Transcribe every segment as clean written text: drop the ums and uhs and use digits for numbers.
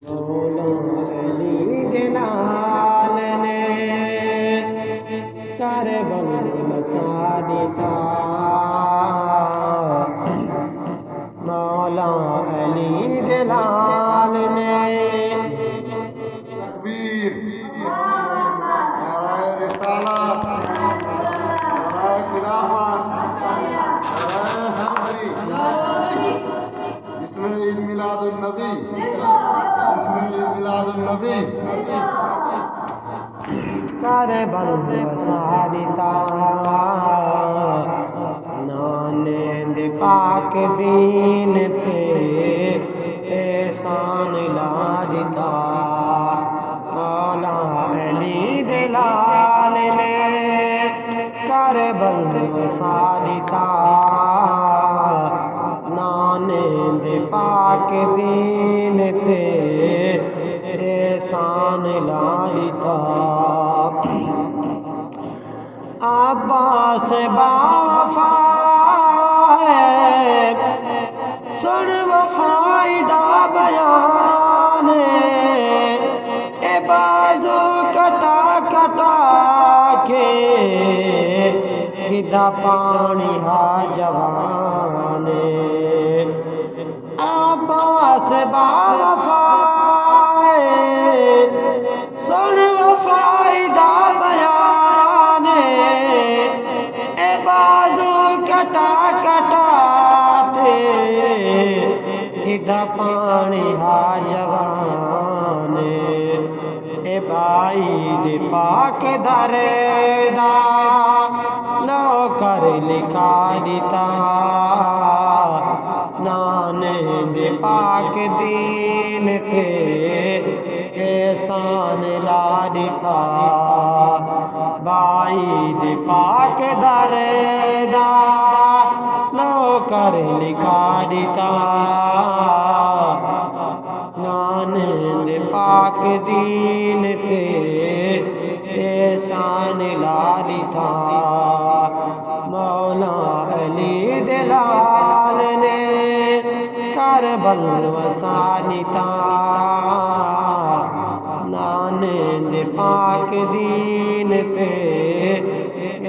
مولا علی جلال نے کربل مساجدہ مولا علی جلال نے تکبیر نعرہ رسالت نعرہ خلافت نعرہ حیدری جس میں عید میلاد النبی کربل مساجدہ ناند پاک دین پہ احسان لاجتا مولا علی جلال نے کربل مساجدہ ناند پاک دین پہ احسان لاجتا عباس باوفا ہے سن وفائی دا بیان اے بازو کٹا کٹا کے گدھا پانی ہا جوان عباس باوفا سن وفائی دا بیان اے بازو کٹا کٹا تے گدھا پانی ہا جوان اے بائی دے پاک در دا نوکر لکھا دیتا ناند پاک دین تے احسان لاجتا بائی دے پاک در دا نوکر لکھا دیتا ناند پاک دین تے احسان لاجتا مولا علی جلال نے کربل مساجدہ ناند پاک دین پہ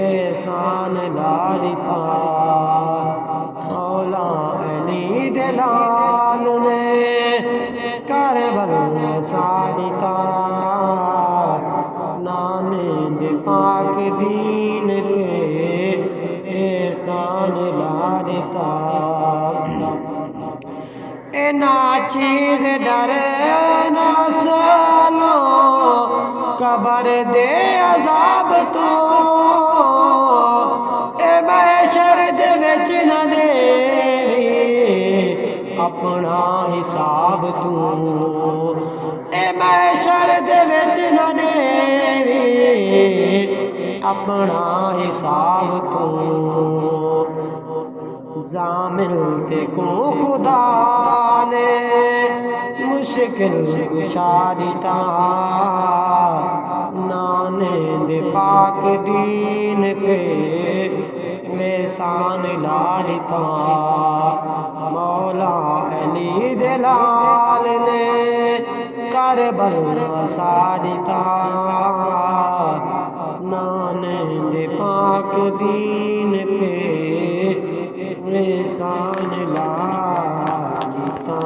احسان لاجتا مولا علی جلال نے کربل مساجدہ ناند پاک دین پہ احسان لاجتا اے ناچیز ڈر نہ سالو قبر دے عذاب تو اے محشر دے وچ نہ دے اپنا حساب تو اے محشر دے وچ نہ دے اپنا حساب تو ضامن تے کو خدا نے مشکل کشا دیتا ناند پاک دین تے احسان لاجتا مولا علی جلال نے کربل مساجدہ ناند پاک دین تے احسان لاجتا